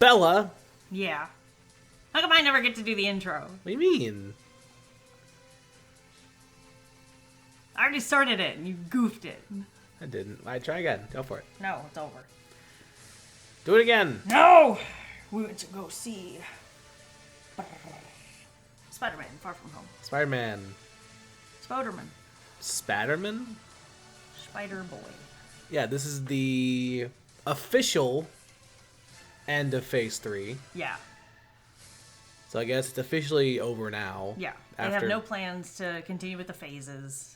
Bella. Yeah. How come I never get to do the intro? What do you mean? I already started it and you goofed it. I didn't. I try again. Go for it. No, it's over. Do it again. No! We went to go see Spider-Man Far From Home. Spider-Man. Spider-Man. Spatterman? Spider-Boy. Yeah, this is the official end of Phase 3. Yeah. So I guess it's officially over now. Yeah. They have no plans to continue with the phases.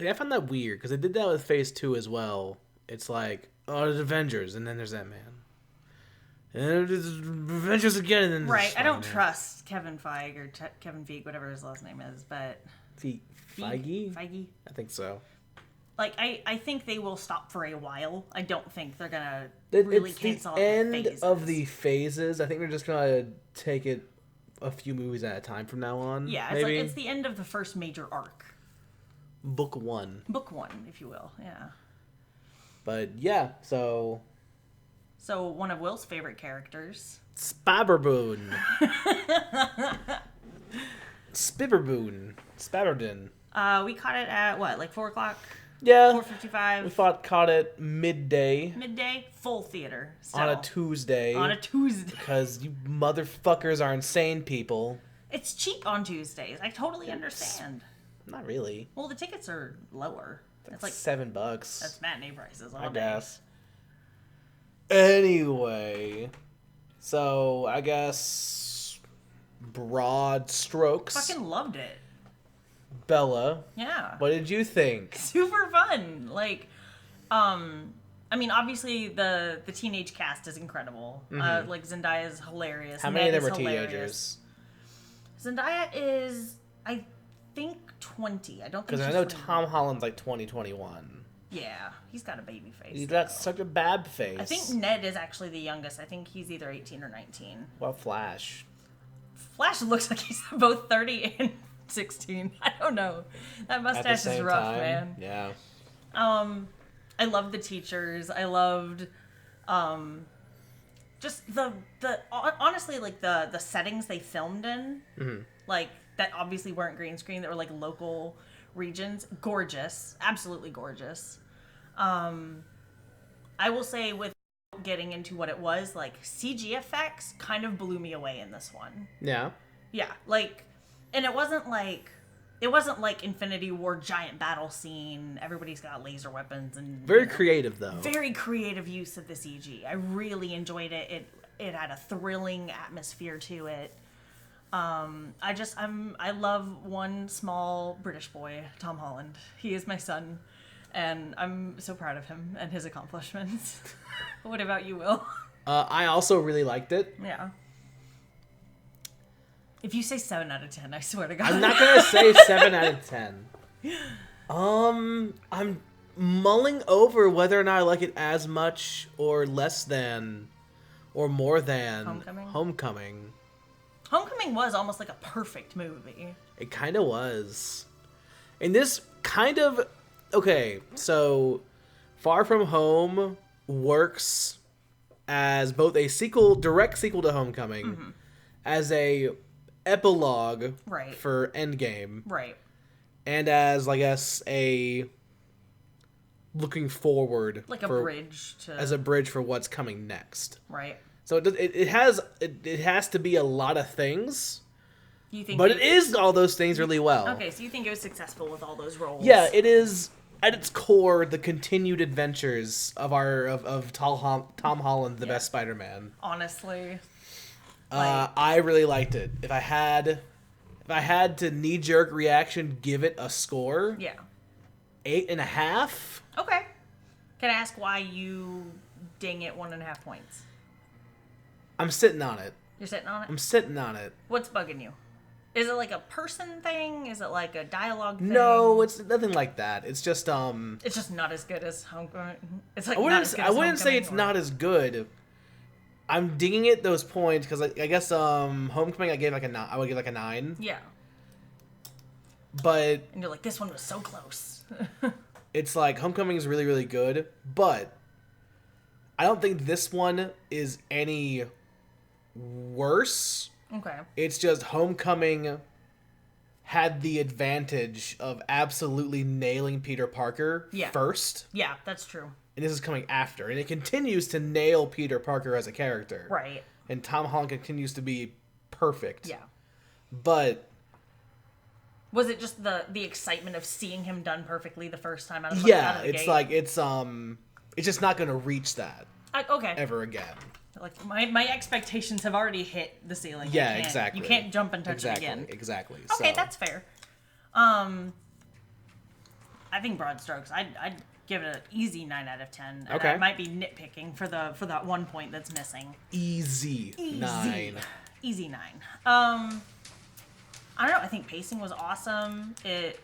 I found that weird, because they did that with Phase 2 as well. It's like, oh, there's Avengers, and then there's Ant-Man. And then there's Avengers again, and then there's Right, I don't Spider-Man. trust Kevin Feige, or Kevin Feige, whatever his last name is, but... Feige? Feige? I think so. Like, I think they will stop for a while. I don't think they're gonna It's really the cancel end the phases. of the phases. I think they're just gonna take it a few movies at a time from now on. Yeah, it's maybe. like it's the end of the first major arc. Book 1. Book 1, if you will, yeah. But yeah, so So, one of Will's favorite characters. Spabberboon. Spibberboon. Spabberden. We caught it at, what, like 4 o'clock? Yeah. 4:55? Caught it midday Midday? Full theater. Still. on a Tuesday. On a Tuesday. Because you motherfuckers are insane people. It's cheap on Tuesdays. I totally understand. Not really. Well, the tickets are lower. It's like $7. that's matinee prices all I day. guess. Anyway, so I guess broad strokes. Fucking loved it. Bella, Yeah. what did you think? Super fun. Like, I mean, obviously the teenage cast is incredible. Like Zendaya is hilarious. Mm-hmm. How many of Ned them is are hilarious. teenagers? Zendaya is, I think, 20. I don't think Because I she's know 21. Tom Holland's like 2021. Yeah, he's got a baby face. He's got though. such a bad face. I think Ned is actually the youngest. I think he's either 18 or 19. Well, Flash. Flash looks like he's both 30 and 16. I don't know. That At the mustache is same rough, time. man. Yeah. I loved the teachers. I loved just the honestly, like the settings they filmed in. Mm-hmm. Like that obviously weren't green screen, that were like local regions. Gorgeous. Absolutely gorgeous. I will say, with getting into what it was, like CG effects kind of blew me away in this one. Yeah. Yeah, like, and it wasn't like Infinity War giant battle scene. Everybody's got laser weapons and Very creative, though. very creative use of the CG. I really enjoyed it. It had a thrilling atmosphere to it. I love one small British boy, Tom Holland. He is my son, and I'm so proud of him and his accomplishments. What about you, Will? I also really liked it. Yeah. If you say 7 out of 10, I swear to God. I'm not gonna say 7 out of 10. I'm mulling over whether or not I like it as much or less than or more than Homecoming. Homecoming was almost like a perfect movie. It kind of was. And this kind of... Okay, so Far From Home works as both a direct sequel to Homecoming, as a epilogue Right. for Endgame, Right. and as, I guess, a looking forward, Like a bridge to... as a bridge for what's coming next. Right. So it has to be a lot of things, You think but it is all those things really well. Okay, so you think it was successful with all those roles? Yeah, it is at its core the continued adventures of Tom Holland, the best Spider-Man. Honestly. I really liked it. If I had to knee-jerk reaction give it a score, Yeah. 8.5. Okay. Can I ask why you ding it 1.5 points? I'm sitting on it. You're sitting on it? I'm sitting on it. What's bugging you? Is it like a person thing? Is it like a dialogue thing? No, it's nothing like that. It's just It's just not as good as Homecoming. It's like I not as good as wouldn't say Homecoming, it's or- not as good. I'm dinging it those points because I guess Homecoming I gave like I would give like a 9. Yeah. But And you're like, this one was so close. it's like Homecoming is really, really good, but I don't think this one is any worse. Okay. It's just Homecoming had the advantage of absolutely nailing Peter Parker first. Yeah, that's true. And this is coming after. And it continues to nail Peter Parker as a character. Right. And Tom Holland continues to be perfect. Yeah. But... was it just the excitement of seeing him done perfectly the first time out of the it's gate? like, it's just not going to reach that. Okay. Ever again. Like, my expectations have already hit the ceiling. Yeah, exactly. You can't jump and touch it again. Exactly. Okay, so. that's fair. I think broad strokes. I'd give it an easy 9 out of 10. And Okay. I might be nitpicking for that one point that's missing. Easy 9. Easy 9. I don't know. I think pacing was awesome.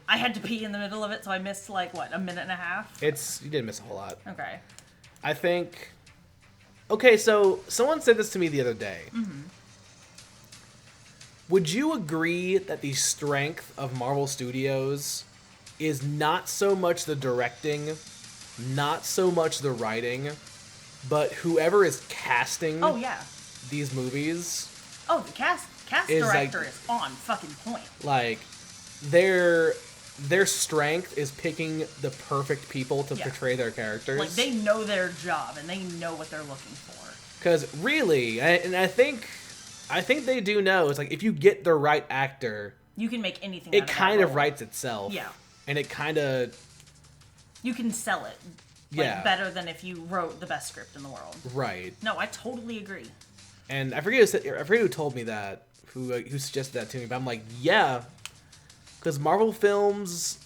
I had to pee in the middle of it, so I missed a minute and a half. You didn't miss a whole lot. Okay. I think. Okay, so someone said this to me the other day. Mm-hmm. Would you agree that the strength of Marvel Studios is not so much the directing, not so much the writing, but whoever is casting Oh yeah. these movies? Oh, the cast Is, director like- is on fucking point. Like, their strength is picking the perfect people to Yeah. portray their characters. Like, they know their job and they know what they're looking for. Because really, I think they do know. It's like if you get the right actor, You can make anything. it out of kind that of role. writes itself. Yeah. And it kind of You can sell it. Yeah. Better than if you wrote the best script in the world. right. No, I totally agree. And I forget who told me that, who suggested that to me. But I'm like, yeah, because Marvel films,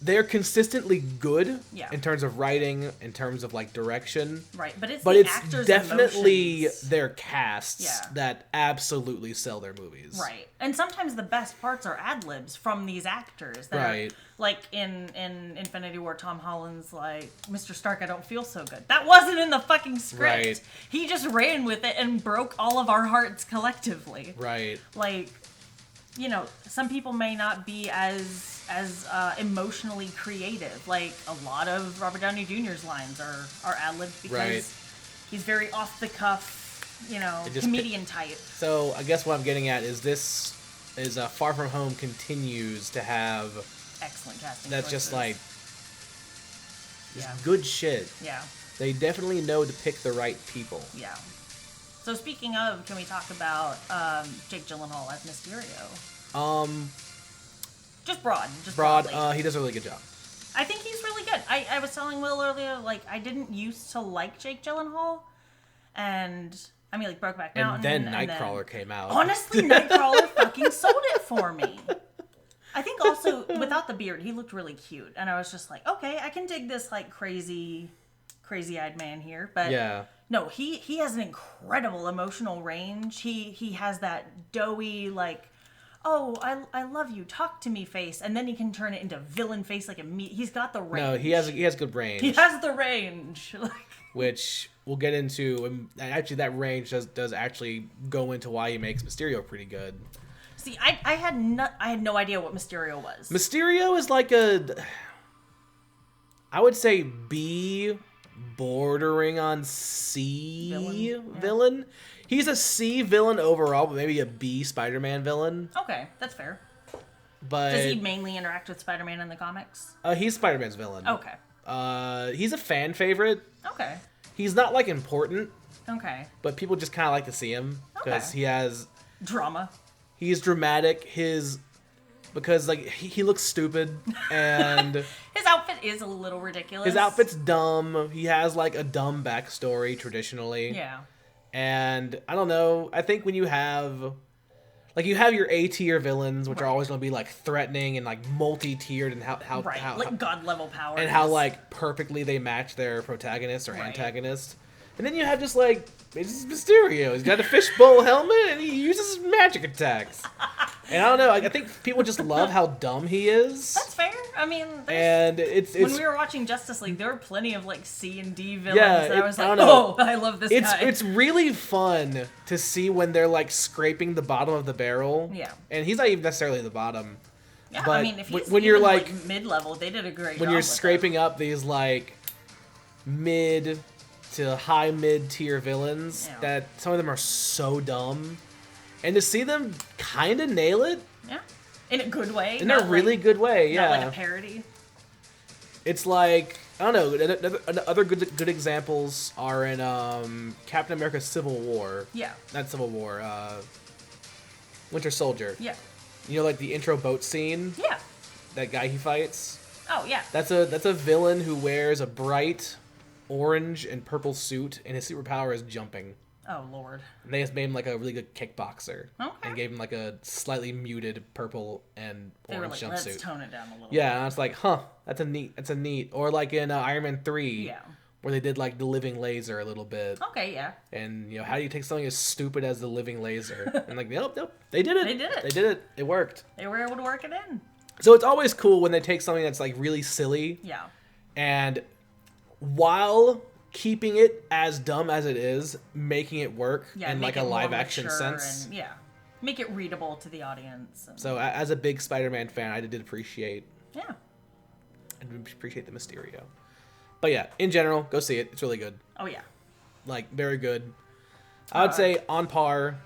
they're consistently good Yeah. in terms of writing, in terms of like direction. Right, but it's But the it's actors' definitely emotions. their casts Yeah. that absolutely sell their movies. Right, and sometimes the best parts are ad libs from these actors. That Right. Are, like in Infinity War, Tom Holland's like, "Mr. Stark, I don't feel so good." That wasn't in the fucking script. Right. He just ran with it and broke all of our hearts collectively. Right. Like, some people may not be as emotionally creative. Like, a lot of Robert Downey Jr.'s lines are ad-libbed because Right. he's very off the cuff, just comedian type. So I guess what I'm getting at is Far From Home continues to have Excellent casting. that's just choices. like just Yeah. good shit. Yeah, They definitely know to pick the right people. yeah. So speaking of, can we talk about Jake Gyllenhaal as Mysterio? Just broadly. He does a really good job. I think he's really good. I was telling Will earlier, like, I didn't used to like Jake Gyllenhaal, and I mean, like, Brokeback Mountain, And then Nightcrawler came out. Honestly, Nightcrawler fucking sold it for me. I think also without the beard, he looked really cute, and I was just like, okay, I can dig this like crazy-eyed man here. But Yeah. no, he has an incredible emotional range. He has that doughy like, oh, I love you, talk to me face, and then he can turn it into villain face like he's got the range. No, he has good range. He has the range. Like, which we'll get into. And actually, that range does actually go into why he makes Mysterio pretty good. see, I had no idea what Mysterio was. Mysterio is like I would say B, bordering on C villain. He's a C villain overall, but maybe a B Spider-Man villain. Okay, that's fair. But Does he mainly interact with Spider-Man in the comics? he's Spider-Man's villain. Okay. He's a fan favorite. Okay. He's not like important, Okay. but people just kind of like to see him because Okay. Drama. he's dramatic. Because like he looks stupid and His outfit is a little ridiculous. his outfit's dumb. He has like a dumb backstory traditionally. Yeah. And I don't know. I think when you have your A tier villains, which are always going to be like threatening and like multi-tiered, and how Like god level power. and how like perfectly they match their protagonist or Right. antagonist. And then you have just like it's Mysterio. He's got a fishbowl helmet and he uses magic attacks. And I don't know. I think people just love how dumb he is. That's fair. I mean, And it's when we were watching Justice League, there were plenty of like C and D villains. Yeah, and I was I like, don't know. oh, I love this guy. it's really fun to see when they're like scraping the bottom of the barrel. Yeah. And he's not even necessarily the bottom. yeah, but I mean, if he's when you're even, like mid level, they did a great job. when you're with scraping up these like mid to high mid-tier villains Yeah. that some of them are so dumb. And to see them kind of nail it Yeah. In a good way. in a really good way, yeah. Not like a parody. It's like, I don't know, other good examples are in Captain America Civil War. Yeah. Not Civil War, Winter Soldier. Yeah. You know, like the intro boat scene, Yeah. that guy he fights? Oh, yeah. That's a villain who wears a bright orange and purple suit, and his superpower is jumping. Oh, Lord. And they just made him like a really good kickboxer. Okay. And gave him like a slightly muted purple and They were orange like, let's jumpsuit. tone it down a little Yeah, and I was like, huh, that's a neat. Or like in Iron Man 3, Yeah. where they did like the living laser a little bit. Okay, yeah. And, you know, how do you take something as stupid as the living laser? And like, nope, they did it. They did it. They did it. It worked. They were able to work it in. So it's always cool when they take something that's like really silly Yeah. and while keeping it as dumb as it is, making it work Yeah. in make like a it more live action mature sense. And, yeah. Make it readable to the audience. And, So as a big Spider-Man fan, I did appreciate yeah. the Mysterio. But yeah, in general, go see it. It's really good. Oh, yeah. Like, very good. I would say on par.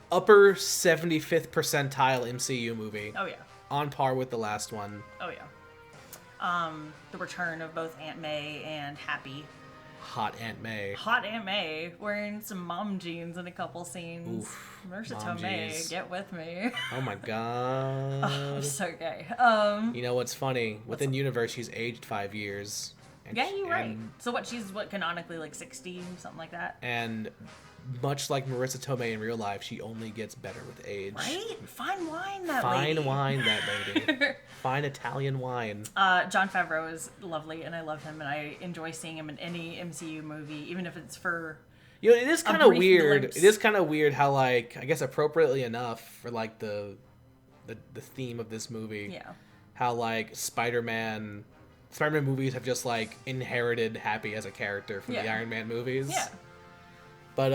Upper 75th percentile MCU movie. Oh, yeah. On par with the last one. Oh, yeah. The return of both Aunt May and Happy. Hot Aunt May. Hot Aunt May wearing some mom jeans in a couple scenes. Oof, Marissa mom Tomei, jeans. get with me. Oh my god. I'm so gay. You know what's funny? Within universe, she's aged 5 years. And Yeah, you're right. and- So what? She's canonically like 60, something like that, And much like Marissa Tomei in real life, she only gets better with age. right? Fine wine, that Fine lady. wine, that lady. Fine Italian wine. Jon Favreau is lovely, and I love him, and I enjoy seeing him in any MCU movie, even if it's for. You know, it is kind of brief weird. glimpse. It is kind of weird how, like, I guess appropriately enough for like the theme of this movie. Yeah. How like Spider-Man movies have just like inherited Happy as a character from the Yeah. Iron Man movies. Yeah. But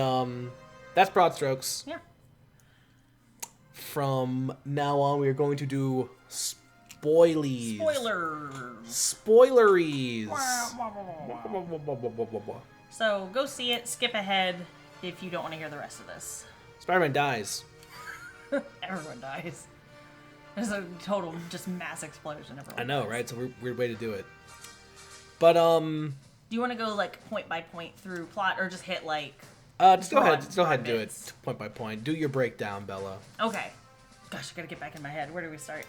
that's broad strokes. Yeah. From now on, we are going to do spoilies. Spoiler. Spoileries. So go see it. Skip ahead if you don't want to hear the rest of this. Spider-Man dies. Everyone dies. There's a total just mass explosion. Everyone I know, dies. right? It's a weird way to do it. But Do you want to go like point by point through plot, or just hit like? just go ahead. broad- Just go ahead and broad do it bits? point by point. Do your breakdown, Bella. Okay. Gosh, I gotta get back in my head. Where do we start?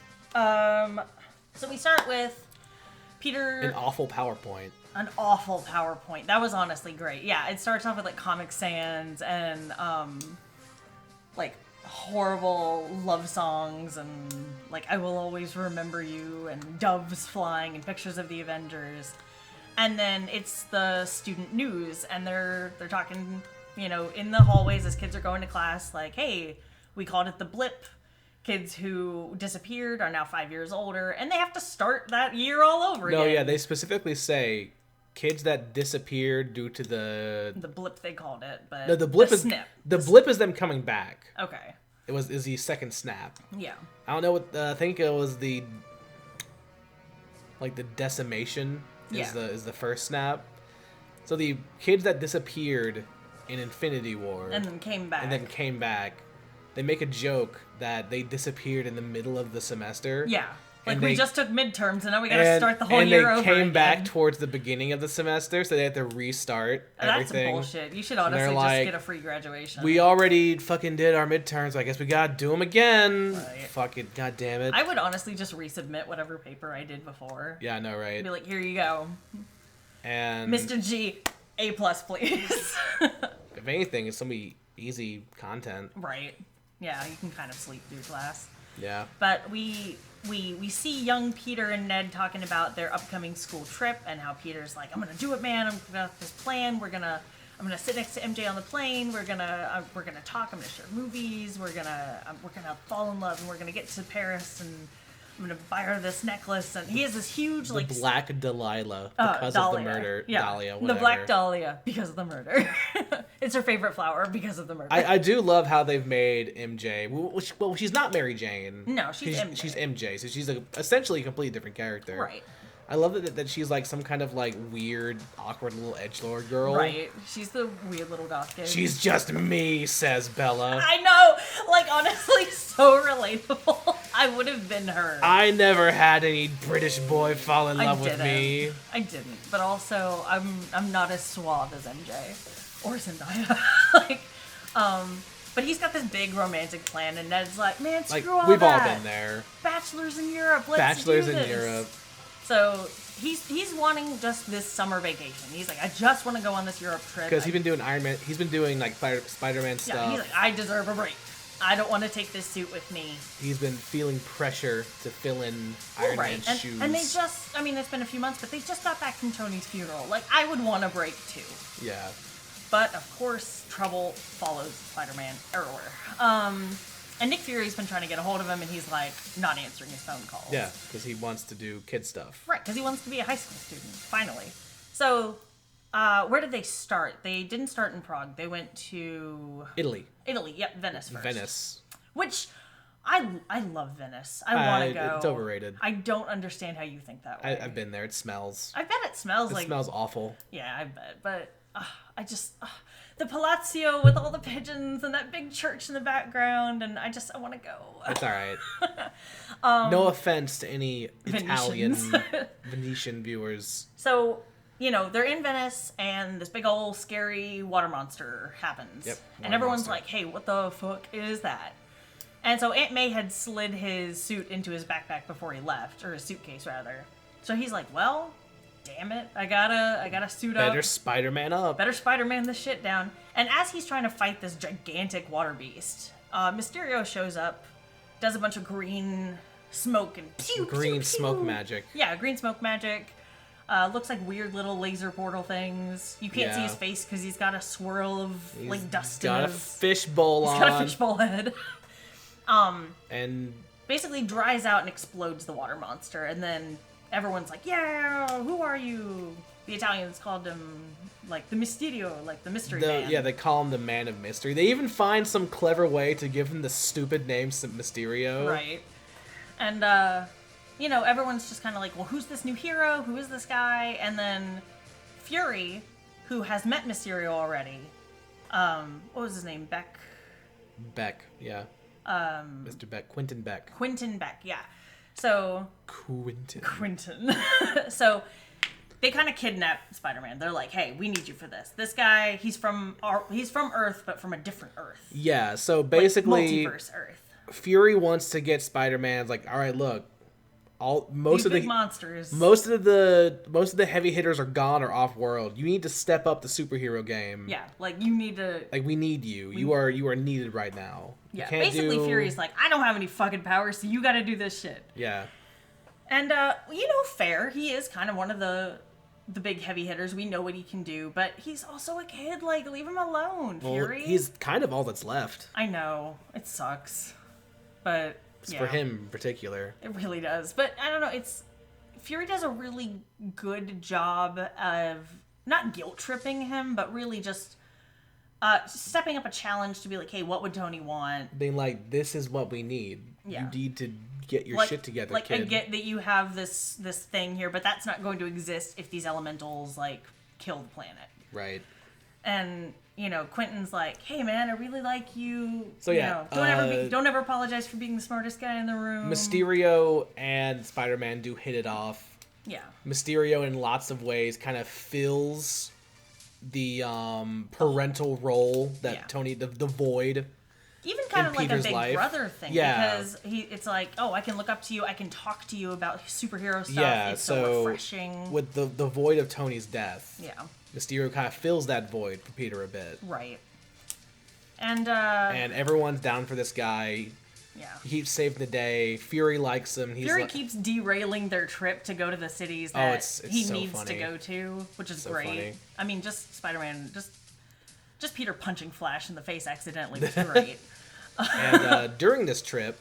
So we start with Peter. An awful PowerPoint. An awful PowerPoint. That was honestly great. Yeah, it starts off with like Comic Sans and like horrible love songs and like I Will Always Remember You and doves flying and pictures of the Avengers. And then it's the student news and they're talking, you know, in the hallways as kids are going to class like, "Hey, we called it the blip. Kids who disappeared are now 5 years older," and they have to start that year all over No, again. yeah, they specifically say kids that disappeared due to the The blip they called it, but no, the blip is snip. the blip is them coming back. Okay. Is the second snap. Yeah. I don't know what I think it was the decimation Yeah. is the first snap. So the kids that disappeared in Infinity War And then came back. and then came back, they make a joke that they disappeared in the middle of the semester. yeah. Like and we they- just took midterms and now we gotta start the whole and year they over came again. back towards the beginning of the semester, so they had to restart That's everything. bullshit. You should they're honestly just like, get a free graduation. We already fucking did our midterms. I guess we gotta do them again. Right. Fuck it, god damn it. I would honestly just resubmit whatever paper I did before. Yeah, I know, right? Be like, here you go. And Mr. G, A+, please. if anything, it's gonna be easy content. Right. Yeah, you can kind of sleep through class. Yeah. But we see young Peter and Ned talking about their upcoming school trip and how Peter's like, "I'm gonna do it, man. I've got this plan. I'm gonna sit next to MJ on the plane. We're gonna talk. I'm gonna share movies. We're gonna fall in love and we're gonna get to Paris and I'm gonna buy her this necklace." And he has this huge The like Black Delilah because of the Dahlia. murder. Yeah, Dahlia, the whatever. Black Dahlia because of the murder. It's her favorite flower because of the murder. I do love how they've made MJ. Well, she's not Mary Jane. No, she's MJ. She's MJ, so she's essentially a completely different character. Right. I love that she's like some kind of like weird, awkward little edgelord girl. Right. She's the weird little goth kid. She's just me, says Bella. I know. Like, honestly, so relatable. I would have been her. I never had any British boy fall in love with me. I didn't. But also, I'm not as suave as MJ or Zendaya. Like, but he's got this big romantic plan, and Ned's like, man, screw Like, all we've that. all been there. Bachelors in Europe. Let's Bachelors do in this. Europe. So he's wanting just this summer vacation. He's like, I just want to go on this Europe trip. Because he's been doing Iron Man. He's been doing like Spider-Man stuff. Yeah, he's like, I deserve a break. I don't want to take this suit with me. He's been feeling pressure to fill in Iron Man's shoes. And they just, I mean, it's been a few months, but they just got back from Tony's funeral. Like, I would want a break too. Yeah. But, of course, trouble follows Spider-Man everywhere. And Nick Fury's been trying to get a hold of him, and he's, like, not answering his phone calls. Yeah, because he wants to do kid stuff. Right, because he wants to be a high school student, finally. So, where did they start? They didn't start in Prague. They went to... Italy. Yep, Venice first. Venice. Which, I love Venice. I want to go. It's overrated. I don't understand how you think that way. I've been there. It smells. I bet it smells It like... smells awful. Yeah, I bet. But I just... the Palazzo with all the pigeons and that big church in the background, and I want to go. It's all right. No offense to any Italian Venetians. Venetian viewers. So, you know, they're in Venice, and this big old scary water monster happens. Yep, and water everyone's monster. like, hey, what the fuck is that? And so Aunt May had slid his suit into his backpack before he left, or his suitcase, rather. So he's like, well, damn it, I gotta suit up. Better Spider-Man up. Better Spider-Man this shit down. And as he's trying to fight this gigantic water beast, Mysterio shows up, does a bunch of green smoke and pew, Green pew, smoke pew. magic. Yeah, green smoke magic. Looks like weird little laser portal things. You can't see Yeah. his face because he's got a swirl of like dust. Got in a his... fishbowl on. He's got a fishbowl head. And Basically dries out and explodes the water monster, and then everyone's like, "Yeah, who are you?" The Italians called him like the Mysterio, like the mystery man. yeah, they call him the Man of Mystery. They even find some clever way to give him the stupid name Mysterio. Right. And, you know, everyone's just kind of like, well, who's this new hero? Who is this guy? And then Fury, who has met Mysterio already, what was his name? Beck, yeah. Mr. Beck. Quentin Beck. Quentin Beck, yeah. So, Quentin. so they kind of kidnap Spider-Man. They're like, hey, we need you for this. This guy, he's from Earth, but from a different Earth. Yeah, so basically, Like multiverse Earth. Fury wants to get Spider-Man. Like, all right, look, most These of big the monsters. most of the heavy hitters are gone or off world. You need to step up the superhero game. Yeah, like you need to. Like, we need you. You are needed right now. Yeah, you can't basically do... Fury's like, I don't have any fucking powers, so you got to do this shit. Yeah. And you know, fair. He is kind of one of the big heavy hitters. We know what he can do, but he's also a kid. Like, leave him alone, Well, Fury. he's kind of all that's left. I know it sucks, but yeah, For him in particular. it really does. But I don't know. Fury does a really good job of not guilt tripping him, but really just stepping up a challenge to be like, hey, what would Tony want? Being like, this is what we need. Yeah. You need to get your shit together, like, kid. I get that you have this thing here, but that's not going to exist if these elementals like kill the planet. Right. And you know, Quentin's like, "Hey, man, I really like you. So, you yeah, know, don't ever apologize for being the smartest guy in the room." Mysterio and Spider-Man do hit it off. Yeah. Mysterio, in lots of ways, kind of fills the parental role that Yeah. Tony, the void. Even kind in of like Peter's a big life. brother thing, Yeah. because it's like, oh, I can look up to you, I can talk to you about superhero stuff. Yeah, It's so refreshing. with the void of Tony's death, Yeah, Mysterio kind of fills that void for Peter a bit. right. And And everyone's down for this guy. yeah, He keeps saving the day. Fury likes him. He's Fury like, keeps derailing their trip to go to the cities Oh, that it's he so needs funny. to go to, which is So great. funny. I mean, just Spider-Man, just Peter punching Flash in the face accidentally was great. and during this trip,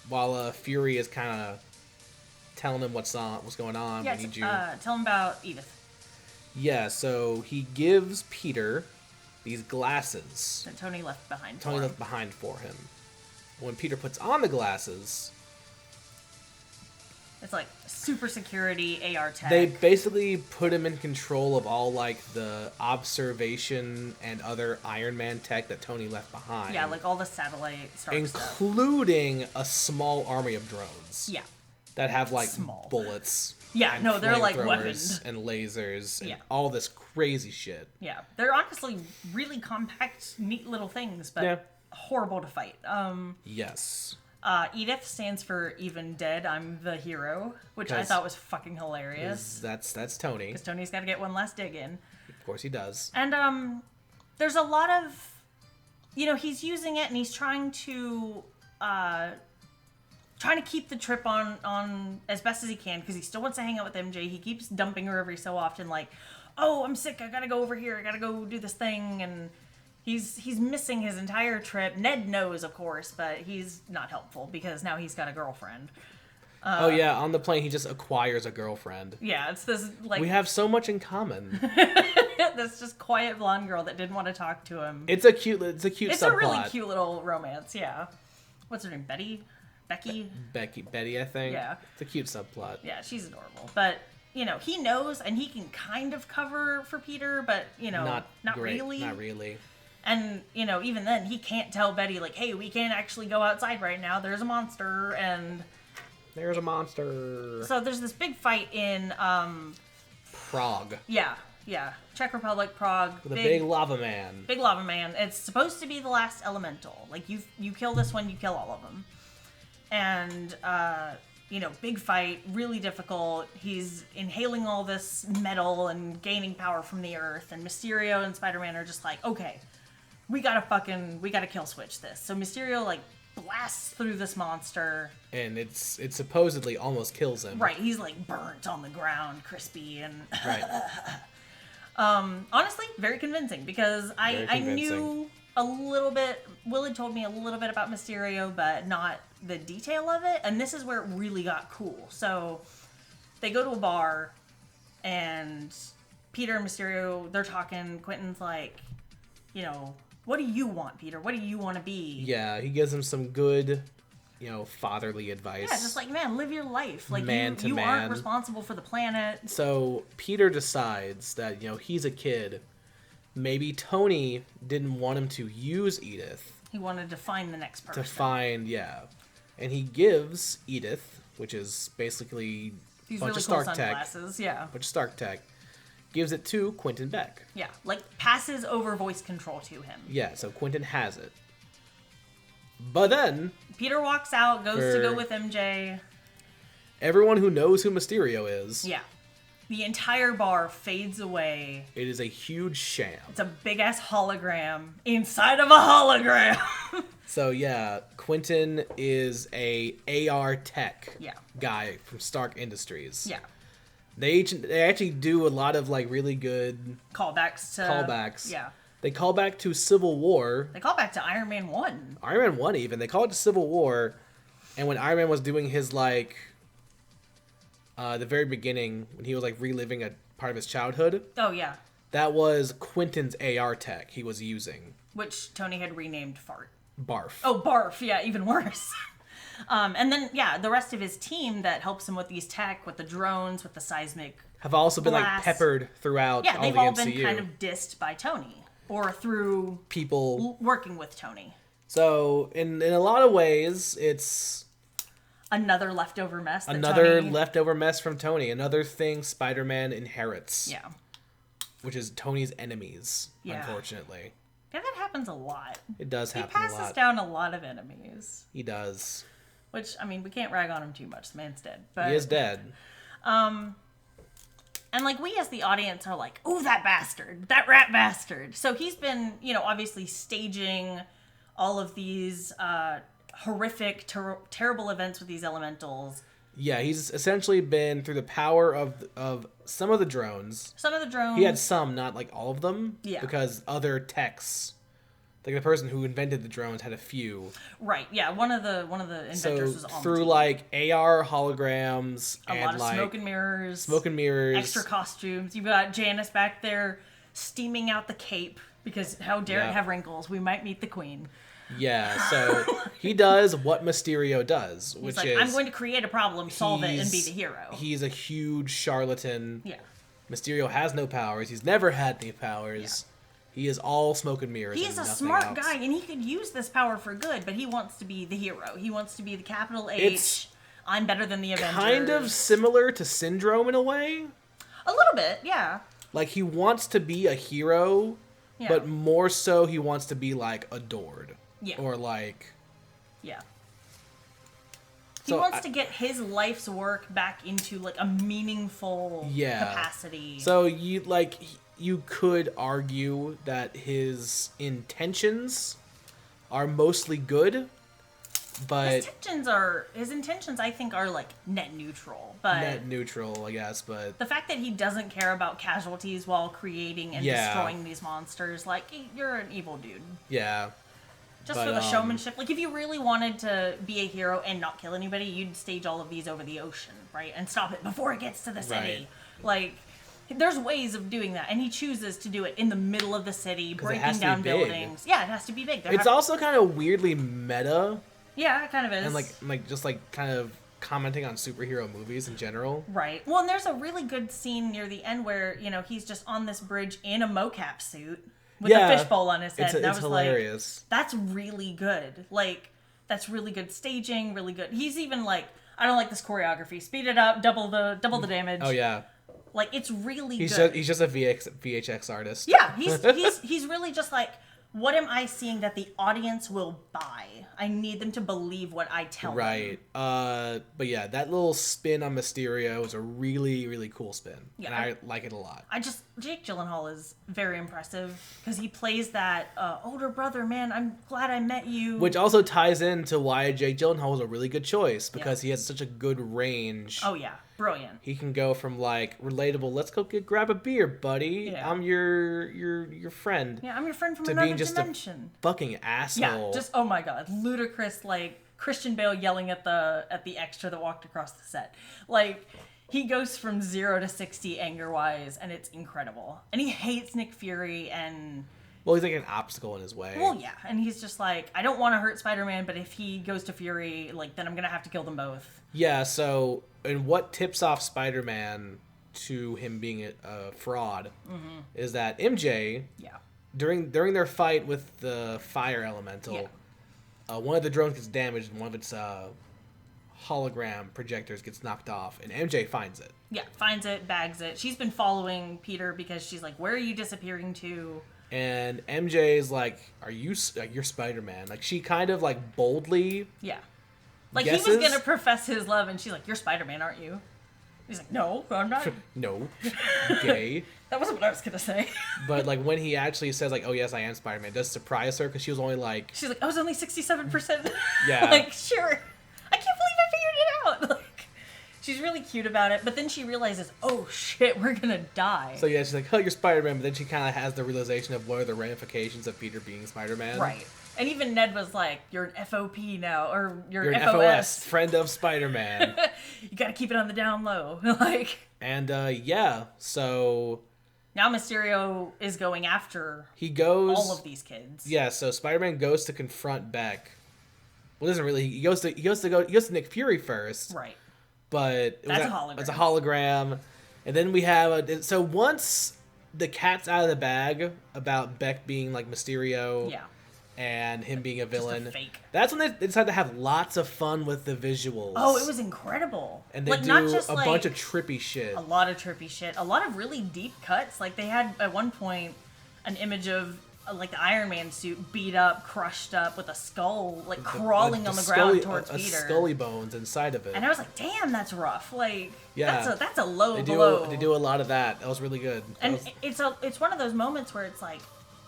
while Fury is kind of telling him what's going on, Yeah, we need you. tell him about Edith Yeah, so he gives Peter these glasses that Tony left behind. Tony for him. left behind for him. When Peter puts on the glasses, It's like super security AR tech. They basically put him in control of all like the observation and other Iron Man tech that Tony left behind. Yeah, like all the satellite stuff. Including a small army of drones. Yeah. That have like Small. bullets. Yeah, and no, they're like flamethrowers weapons. and lasers and Yeah. all this crazy shit. Yeah, they're honestly really compact, neat little things, but Yeah. horrible to fight. Yes. Edith stands for Even Dead, I'm the Hero, which I 'Cause- thought was fucking hilarious. That's Tony. Because Tony's got to get one last dig in. Of course he does. And there's a lot of, he's using it and he's trying to keep the trip on as best as he can because he still wants to hang out with MJ. He keeps dumping her every so often, like, oh, I'm sick, I gotta go over here, I gotta go do this thing, and he's missing his entire trip. Ned knows, of course, but he's not helpful because now he's got a girlfriend. Oh yeah, on the plane he just acquires a girlfriend. Yeah, it's this like We have so much in common. this just quiet blonde girl that didn't want to talk to him. It's a cute It's subplot. a really cute little romance, yeah. What's her name? Becky? Betty, I think. Yeah. It's a cute subplot. Yeah, she's adorable. But, he knows and he can kind of cover for Peter, but, Not great. really. Not really. And, even then, he can't tell Betty, like, hey, we can't actually go outside right now. There's a monster. And There's a monster. so there's this big fight in, Prague. yeah, Czech Republic, Prague. With a big lava man. Big lava man. It's supposed to be the last elemental. Like, you kill this one, you kill all of them. And, big fight, really difficult. He's inhaling all this metal and gaining power from the earth. And Mysterio and Spider-Man are just like, okay, we gotta kill switch this. So Mysterio, like, blasts through this monster. And it supposedly almost kills him. Right, he's, like, burnt on the ground, crispy, and... Right. Honestly, very convincing, because I knew a little bit... Will had told me a little bit about Mysterio, but not the detail of it, and this is where it really got cool. So, they go to a bar, and Peter and Mysterio, they're talking. Quentin's like, what do you want, Peter? What do you want to be? Yeah, he gives him some good, fatherly advice. Yeah, just like, man, live your life. Like, Man to you man. aren't responsible for the planet. So Peter decides that, he's a kid. Maybe Tony didn't want him to use Edith. He wanted to find the next person. And he gives Edith, which is basically These bunch really of cool Stark sunglasses, yeah. bunch of Stark tech, gives it to Quentin Beck. Yeah, like passes over voice control to him. Yeah, so Quentin has it. But then Peter walks out, goes to go with MJ. Everyone who knows who Mysterio is. Yeah. The entire bar fades away. It is a huge sham. It's a big ass hologram inside of a hologram. So yeah, Quentin is a AR tech guy from Stark Industries. Yeah. They actually do a lot of like really good Callbacks. Yeah. They call back to Civil War. They call back to Iron Man 1. Iron Man 1 even. They call it to Civil War. And when Iron Man was doing his like the very beginning, when he was like reliving a part of his childhood. Oh yeah. That was Quentin's AR tech he was using. Which Tony had renamed Fart. Barf. Oh, Barf. Yeah, even worse. And then, the rest of his team that helps him with these tech, with the drones, with the seismic have also been like blasts. peppered throughout all the MCU. Yeah, they've all been kind of dissed by Tony. Or through people working with Tony. So, in a lot of ways, it's... Another leftover mess. Leftover mess from Tony. Another thing Spider-Man inherits. Yeah. Which is Tony's enemies, unfortunately. Yeah, that happens a lot. It does happen a lot. He passes down a lot of enemies. He does. Which, I mean, we can't rag on him too much. The man's dead. But, he is dead. And, like, we as the audience are like, ooh, that bastard. That rat bastard. So he's been, obviously staging all of these horrific, terrible events with these elementals. Yeah, he's essentially been through the power of some of the drones. Some of the drones. He had some, not like all of them. Yeah. Because other techs, like the person who invented the drones, had a few. Right. Yeah. One of the inventors was on through the team. like AR holograms a lot of like smoke and mirrors, extra costumes. You've got Janice back there steaming out the cape because how dare it have wrinkles? We might meet the queen. Yeah, so he does what Mysterio does, which He's like, is I'm going to create a problem, solve it, and be the hero. He's a huge charlatan. Yeah. Mysterio has no powers. He's never had any powers. He is all smoke and mirrors. He's and a nothing smart else. guy, and he could use this power for good, but he wants to be the hero. He wants to be the capital H. It's I'm better than the Avengers. Kind of similar to Syndrome in a way. A little bit, yeah. Like, he wants to be a hero, Yeah. but more so he wants to be, like, adored. Yeah. Or, like... Yeah. He So wants to get his life's work back into, like, a meaningful Yeah. capacity. So, you could argue that his intentions are mostly good, but... His intentions, I think, are, like, net neutral. But net neutral, I guess, but... the fact that he doesn't care about casualties while creating and Yeah. destroying these monsters, like, you're an evil dude. Yeah. Just But, for the showmanship. Like, if you really wanted to be a hero and not kill anybody, you'd stage all of these over the ocean, right? And stop it before it gets to the city. Right. Like, there's ways of doing that. And he chooses to do it in the middle of the city, it breaking has to be down big. buildings. Yeah, it has to be big. It's also kind of weirdly meta, Yeah, it kind of is. and like kind of commenting on superhero movies in general. Right. Well, and there's a really good scene near the end where, he's just on this bridge in a mocap suit with Yeah. a fishbowl on his head. It's hilarious. Like, that's really good. Like, that's really good staging, really good. He's even like, I don't like this choreography. Speed it up, double the damage. Oh yeah, Like, it's really he's good. just a VHX artist. Yeah, he's really just like, what am I seeing that the audience will buy? I need them to believe what I tell them. Right. But yeah, that little spin on Mysterio is a really, really cool spin. Yeah, and I like it a lot. Jake Gyllenhaal is very impressive because he plays that older brother, man, I'm glad I met you. Which also ties into why Jake Gyllenhaal was a really good choice, because he has such a good range. Oh, yeah. Brilliant. He can go from, like, relatable, let's go grab a beer, buddy. Yeah. I'm your friend. Yeah, I'm your friend from To another being just dimension. a fucking asshole. Yeah, just, oh my god, ludicrous, like, Christian Bale yelling at the extra that walked across the set. Like, he goes from 0 to 60 anger-wise, and it's incredible. And he hates Nick Fury, and... Well, he's like an obstacle in his way. Well, yeah, and he's just like, I don't want to hurt Spider-Man, but if he goes to Fury, like, then I'm gonna have to kill them both. Yeah, so, and what tips off Spider-Man to him being a fraud is that MJ, Yeah. during their fight with the fire elemental, one of the drones gets damaged and one of its hologram projectors gets knocked off, and MJ finds it. Yeah, finds it, bags it. She's been following Peter because she's like, where are you disappearing to? And MJ is like, you're Spider-Man. Like, she kind of, like, boldly... Yeah. Like, guesses? he was gonna profess his love, and she's like, you're Spider-Man, aren't you? He's like, no, I'm not. No. Gay. That wasn't what I was gonna say. But, like, when he actually says, like, oh, yes, I am Spider-Man, it does surprise her, because she was only, like... She's like, I was only 67%. Yeah. Like, sure. I can't believe I figured it out. Like, she's really cute about it, but then she realizes, oh shit, we're gonna die. So, yeah, she's like, oh, you're Spider-Man, but then she kind of has the realization of what are the ramifications of Peter being Spider-Man. Right. And even Ned was like, you're an FOP now, or you're You're an FOS. friend of Spider-Man. You gotta keep it on the down low. Like, And, yeah, so... now Mysterio is going after He goes... all of these kids. Yeah, so Spider-Man goes to confront Beck. Well, doesn't really. He goes to Nick Fury first. Right. But That's a hologram. It's a hologram, and then we have so once the cat's out of the bag about Beck being like Mysterio. Yeah. And him being a villain. fake. That's when they decided to have lots of fun with the visuals. Oh, it was incredible. And they like, do not just, a like, bunch of trippy shit. a lot of trippy shit. A lot of really deep cuts. Like, they had, at one point, an image of, like, the Iron Man suit beat up, crushed up, with a skull, like, crawling on the ground towards a Peter. Scully bones inside of it. And I was like, damn, that's rough. Like, Yeah. that's a low They blow. do a lot of that. That was really good. And it's one of those moments where it's like,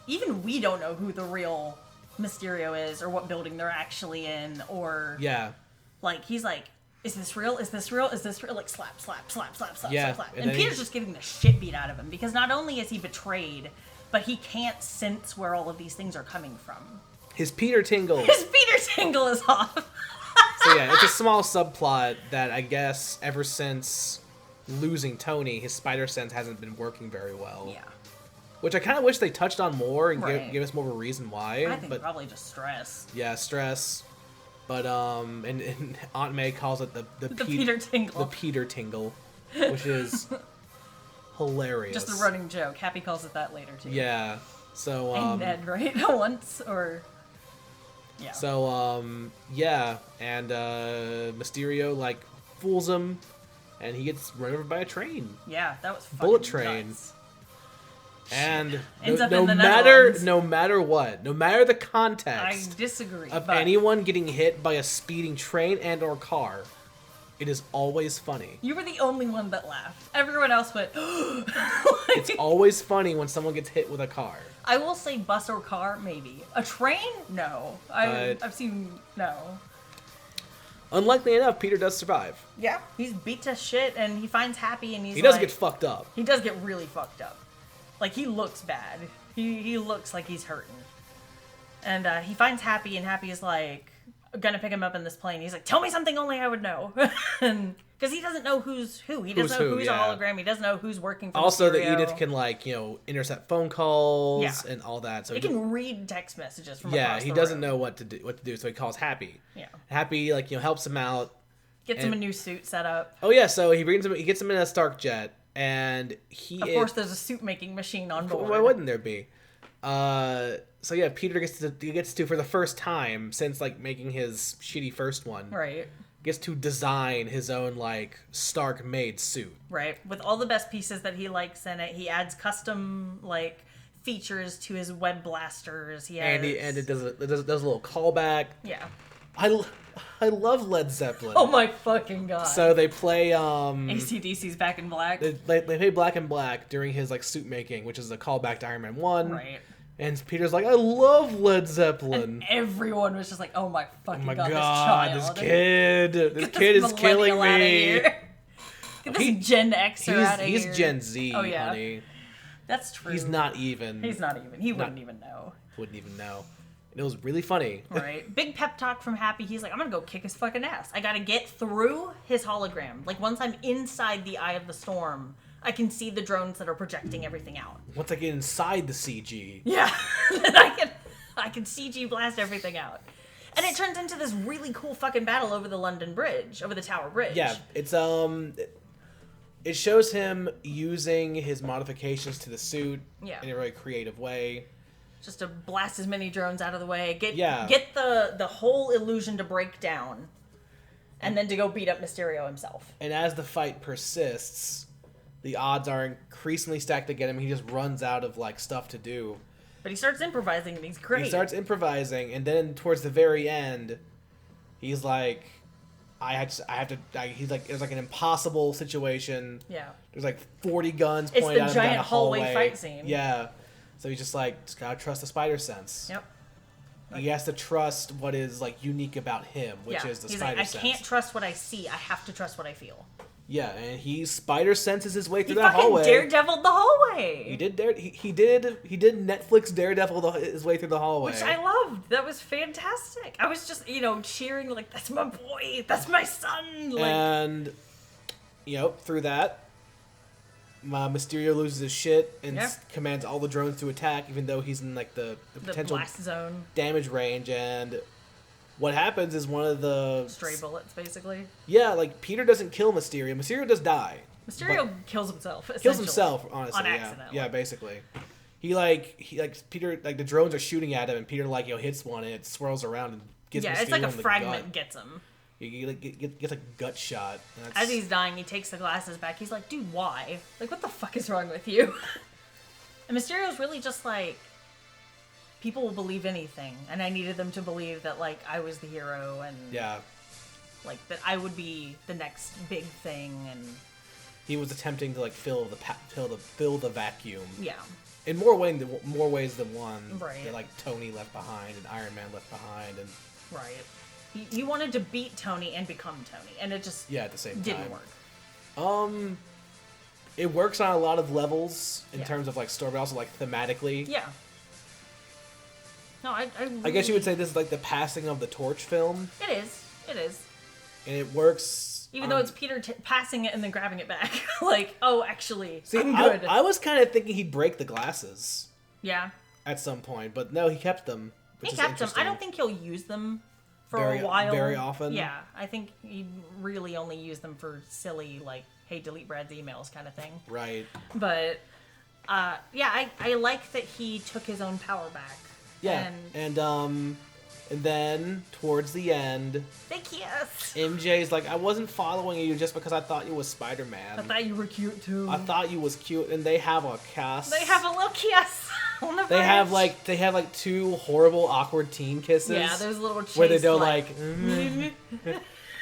even we don't know who the real Mysterio is, or what building they're actually in, or yeah. like, he's like, is this real? Is this real? Is this real? Like, slap, slap, slap, slap, slap, Yeah, slap, slap. and And then Peter's just getting the shit beat out of him, because not only is he betrayed, but he can't sense where all of these things are coming from. His Peter tingle. His Peter tingle is off. So yeah, it's a small subplot that I guess ever since losing Tony, his spider sense hasn't been working very well. Yeah. which I kind of wish they touched on more and Right. gave us more of a reason why. I think but probably just stress. yeah, stress. But and Aunt May calls it the Peter Tingle. the Peter Tingle, which is hilarious. Just a running joke. Happy calls it that later too. Yeah. So And Ned, right? Once or yeah. So yeah, and Mysterio like fools him, and he gets run over by a train. Yeah, that was fucking Bullet train. nuts. And Ends up no in the matter Netherlands. no matter what, no matter the I context disagree. of but anyone getting hit by a speeding train and or car, it is always funny. you were the only one that laughed. Everyone else went. It's always funny when someone gets hit with a car. I will say bus or car, maybe. A train? No. I've seen no. Unlikely enough, Peter does survive. Yeah, he's beat to shit, and he finds Happy, and he's He does like, get fucked up. he does get really fucked up. Like, he looks bad. He looks like he's hurting. And he finds Happy, and Happy is like, gonna pick him up in this plane. He's like, tell me something only I would know. And because he doesn't know who's who. He doesn't know who's yeah. a hologram. He doesn't know who's working for Also, that Mysterio. Edith can like intercept phone calls Yeah. and all that. So He can read text messages from yeah, across he the doesn't room. know what to do, so he calls Happy. Yeah. Happy helps him out. Gets him a new suit set up. Oh yeah, so he gets him in a Stark jet, and Of course, there's a suit making machine on board. why wouldn't there be? So yeah, Peter gets to for the first time since like making his shitty first one, Right. gets to design his own like Stark made suit. Right. With all the best pieces that he likes in it, he adds custom like features to his web blasters. He has... And it does a little callback. Yeah. I love Led Zeppelin. Oh my fucking god. So they play AC/DC's Back in Black. they play Black and Black during his like suit making, which is a callback to Iron Man 1. Right. And Peter's like, I love Led Zeppelin. And everyone was just like, "Oh my fucking Oh my god, god, this this child! kid Get is this killing millennial outta me. here. Get this Gen Xer out of here." He's Gen Z, Oh, yeah. honey. That's true. He's not even. He's not even. He wouldn't even know. Wouldn't even know. And it was really funny. Right. Big pep talk from Happy. He's like, I'm gonna go kick his fucking ass. I gotta get through his hologram. Like, once I'm inside the Eye of the Storm, I can see the drones that are projecting everything out. Once I get inside the CG, Yeah. Then I can CG blast everything out. And it turns into this really cool fucking battle over the London Bridge, over the Tower Bridge. yeah, it's it shows him using his modifications to the suit Yeah. in a very creative way. Just to blast as many drones out of the way, get Yeah. the whole illusion to break down, and then to go beat up Mysterio himself. And as the fight persists, the odds are increasingly stacked to get him. He just runs out of like stuff to do. But he starts improvising, and he's great. He starts improvising, and then towards the very end, he's like, he's like, it's like an impossible situation. Yeah. There's like 40 guns It's pointed the at him down giant a hallway fight scene. Yeah. So he's just like, just gotta trust the spider sense. Yep. He has to trust what is like unique about him, which Yeah. is the He's spider like, sense. I can't trust what I see. I have to trust what I feel. Yeah, and he spider senses his way He through that fucking hallway. daredeviled the hallway. He did he did Netflix Daredevil his way through the hallway. Which I loved. That was fantastic. I was just, cheering like, that's my boy. That's my son. Like, And through that, Mysterio loses his shit and Yeah. commands all the drones to attack, even though he's in like the the potential blast zone. damage range. And what happens is one of the Stray bullets, basically. like Peter doesn't kill Mysterio. Mysterio does die. Mysterio kills himself. Kills essentially. himself, honestly. On yeah. accident. Yeah, basically. He Peter the drones are shooting at him, and Peter hits one, and it swirls around and gets Yeah, Mysterio it's like a in the fragment gut. gets him. He gets a gut shot. As he's dying, he takes the glasses back. He's like, dude, why? Like, what the fuck is wrong with you? And Mysterio's really just like, people will believe anything. And I needed them to believe that, like, I was the hero and, yeah. like, that I would be the next big thing. And, He was attempting to like fill the vacuum yeah. in more ways than one. Right. That like Tony left behind and Iron Man left behind, and Right. You wanted to beat Tony and become Tony. And it just at the same didn't time. work. It works on a lot of levels in Yeah. terms of like story, but also like thematically. Yeah. No, I I guess you would say this is like the passing of the torch film, It is. It is. and it works Even though it's Peter passing it and then grabbing it back. Like, oh, actually, See, I'm good. I was kind of thinking he'd break the glasses Yeah. at some point, but no, he kept them. Which He is kept them. interesting. I don't think he'll use them for Very- a while. very often? Yeah. I think he really only use them for silly, like, hey, delete Brad's emails kind of thing. Right. But, yeah, I like that he took his own power back. Yeah. And then towards the end, They kiss. MJ's like, I wasn't following you just because I thought you was Spider-Man. I thought you were cute, too. I thought you was cute, and they have a kiss. They have a little kiss on the They bridge. have like two horrible, awkward teen kisses. Yeah, there's a little chase, where they do like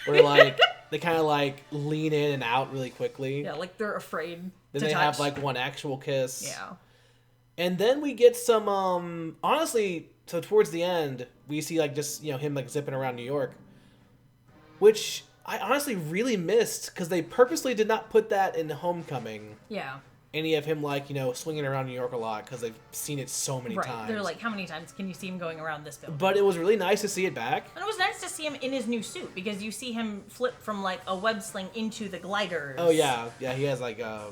where like they kind of like lean in and out really quickly. Yeah, like they're afraid Then to they touch. have like one actual kiss. Yeah. And then we get some honestly, so towards the end, we see like just, him like zipping around New York, which I honestly really missed because they purposely did not put that in Homecoming. Yeah. Any of him like, swinging around New York a lot because they've seen it so many Right. times. They're like, how many times can you see him going around this building? But it was really nice to see it back. And it was nice to see him in his new suit because you see him flip from like a web sling into the gliders. Oh yeah, he has like a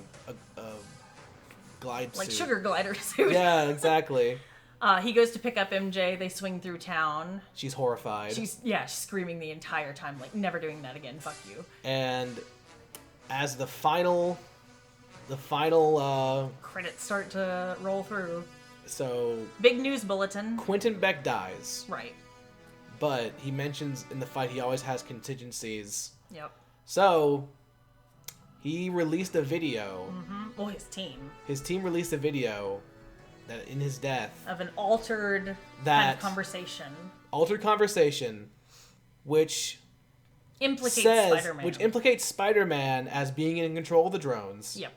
glide Like suit. sugar glider suit. Yeah, exactly. He goes to pick up MJ. They swing through town. She's horrified. She's screaming the entire time, like, never doing that again. Fuck you. And as the final Credits start to roll through. so Big news bulletin. Quentin Beck dies, Right. but he mentions in the fight he always has contingencies. Yep. So he released a video. Well, his team. His team released a video that in his death, Of an altered kind That- of conversation. altered conversation, which Implicates says, Spider-Man. which implicates Spider-Man as being in control of the drones. Yep.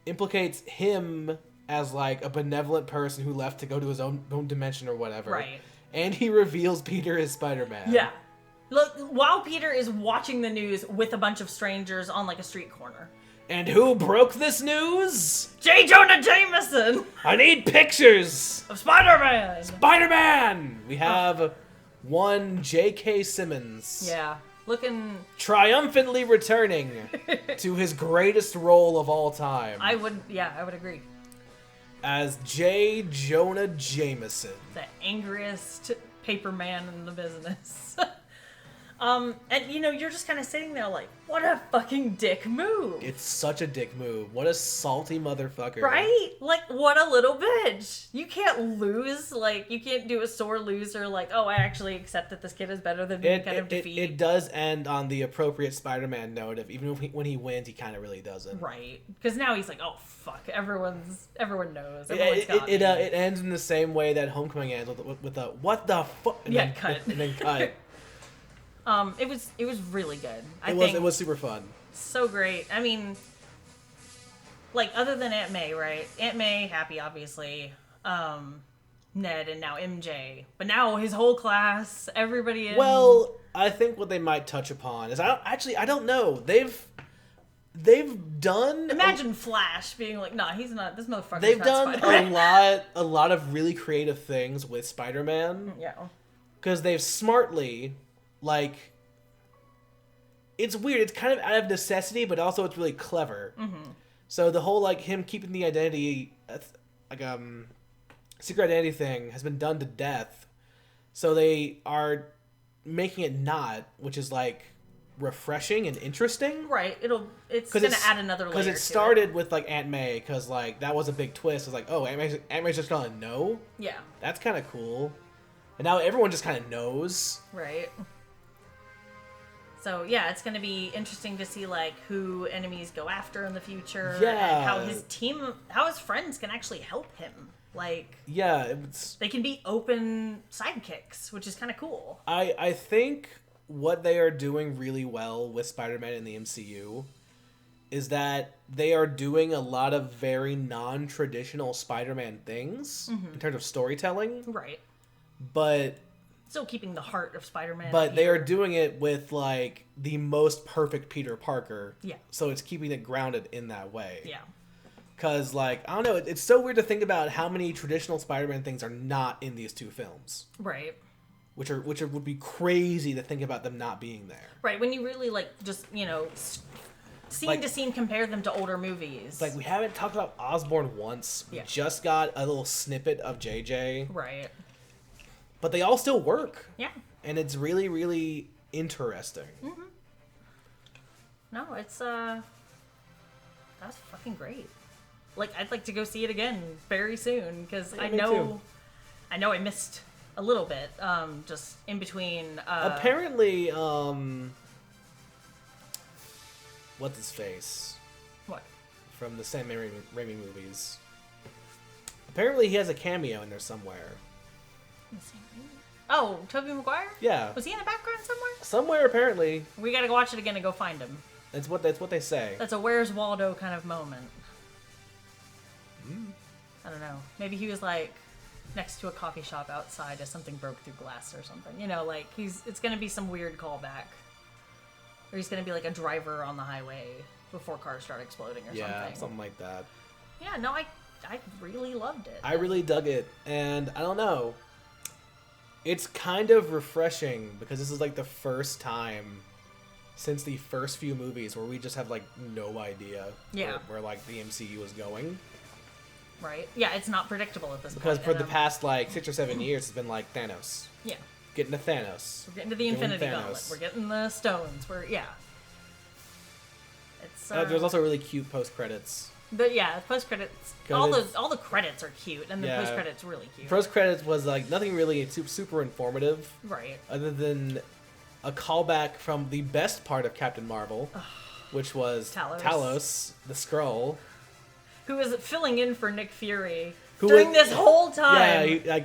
Implicates him as like a benevolent person who left to go to his own dimension or whatever. Right. And he reveals Peter is Spider-Man. Yeah. Look, while Peter is watching the news with a bunch of strangers on like a street corner. And who broke this news? J. Jonah Jameson I need pictures. of Spider-Man. Spider-Man. We have one J.K. Simmons. Yeah. Looking, Triumphantly returning to his greatest role of all time I would agree. as J. Jonah Jameson. The angriest paper man in the business. And you're just kind of sitting there like, what a fucking dick move. It's such a dick move. What a salty motherfucker. Right? Like, what a little bitch. You can't lose. Like, you can't do a sore loser. Like, oh, I actually accept that this kid is better than me kind of defeat. It does end on the appropriate Spider-Man note of even when he wins, he kind of really doesn't. Right. Because now he's like, oh, fuck. Everyone knows. It ends in the same way that Homecoming ends with a what the fuck? Yeah, cut. And then cut. It was really good. It was super fun. So great. I mean, like, other than Aunt May, right? Aunt May, Happy, obviously. Ned, and now MJ. But now his whole class, everybody in... Well, I think what they might touch upon is I don't know. They've done Imagine Flash being like, nah, he's not, this motherfucker's they've not done Spider-Man. a lot of really creative things with Spider-Man. Yeah. Because they've smartly, like, it's weird. It's kind of out of necessity, but also it's really clever. Mm-hmm. So the whole, like, him keeping the identity, secret identity thing has been done to death. So they are making it not, which is, like, refreshing and interesting. Right. It's going to add another layer to it. Because it started with, like, Aunt May, because, like, that was a big twist. It's like, oh, Aunt May's just gonna know? Yeah. That's kind of cool. And now everyone just kind of knows. Right. So, yeah, it's going to be interesting to see, like, who enemies go after in the future. Yeah. And how his friends can actually help him. Like, Yeah, it's... they can be open sidekicks, which is kind of cool. I think what they are doing really well with Spider-Man in the MCU is that they are doing a lot of very non-traditional Spider-Man things in terms of storytelling. Right. But Still keeping the heart of Spider-Man. they are doing it with, like, the most perfect Peter Parker. Yeah. So it's keeping it grounded in that way. Yeah. Because, like, I don't know, it's so weird to think about how many traditional Spider-Man things are not in these two films. Right. would be crazy to think about them not being there. Right, when you really like just scene Like- to scene compare them to older movies. Like, we haven't talked about Osborn once. We Yeah. just got a little snippet of JJ, right. but they all still work, Yeah. and it's really, really interesting. No, it's that's fucking great. Like, I'd like to go see it again very soon because Yeah, I me know, too. I missed a little bit, just in between. Apparently, what's his face What? from the Sam Raimi movies? Apparently, he has a cameo in there somewhere. Oh, Tobey Maguire? Yeah, Was he in the background somewhere? somewhere apparently. We gotta go watch it again and go find him. That's what they say. That's a Where's Waldo kind of moment. Hmm. I don't know. Maybe he was like next to a coffee shop outside as something broke through glass or something. You know, like it's gonna be some weird callback. Or he's gonna be like a driver on the highway before cars start exploding or Yeah, something. something like that. Yeah, no, I really loved it. I really dug it, and I don't know. It's kind of refreshing because this is like the first time since the first few movies where we just have like no idea Yeah. where like the MCU is going. Right? Yeah, it's not predictable at this Because point. for and, the past like 6 or 7 years, it's been like Thanos. yeah, Getting to Thanos. we're getting to the Doing Infinity Thanos. Gauntlet. We're getting the stones. It's There's also really cute post credits. but yeah, post credits. 'Cause All the credits are cute, and the Yeah. post credits really cute. Post credits was like nothing really super informative, Right. other than a callback from the best part of Captain Marvel, which was Talos. the Skrull. Who is filling in for Nick Fury Who during was- this whole time? Yeah,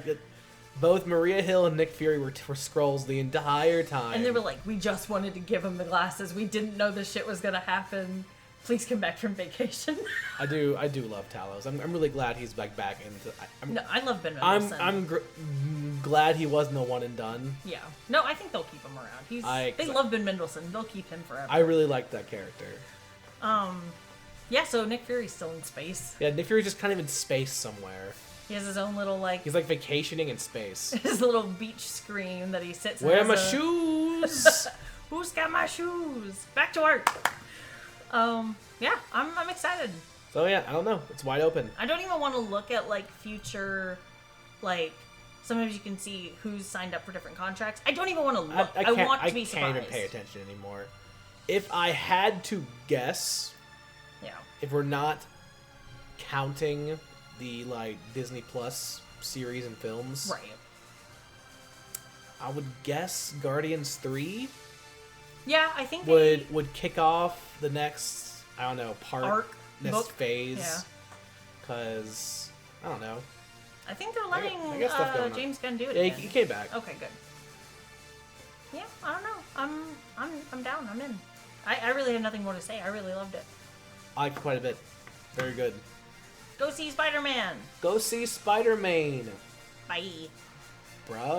both Maria Hill and Nick Fury were Skrulls the entire time. And they were like, "We just wanted to give him the glasses. We didn't know this shit was gonna happen. Please come back from vacation." I do love Talos. I'm really glad he's like back into. No, I love Ben I'm Mendelsohn. glad he wasn't a one and done. Yeah. No, I think they'll keep him around. They love Ben Mendelsohn. They'll keep him forever. I really liked that character. Yeah. So Nick Fury's still in space. Yeah, Nick Fury's just kind of in space somewhere. He has his own little like He's like vacationing in space. his little beach screen that he sits. Where are and my has a- shoes? Who's got my shoes? Back to work. Yeah, I'm excited. So yeah, I don't know. It's wide open. I don't even want to look at like future, like sometimes you can see who's signed up for different contracts. I don't even want to look. I want to be I can't surprised. even pay attention anymore. If I had to guess, Yeah. if we're not counting the like Disney Plus series and films, Right. I would guess Guardians 3 Yeah, I think they, would kick off the next, I don't know, Arc, next book, phase. yeah. Cause I don't know. I think they're letting I got stuff going on. James Gunn do it Yeah, again. he came back. Okay, good. Yeah, I don't know. I'm down. I'm in. I really have nothing more to say. I really loved it. I liked it quite a bit. Very good. Go see Spider-Man. Go see Spider-Man, Bye. bruh.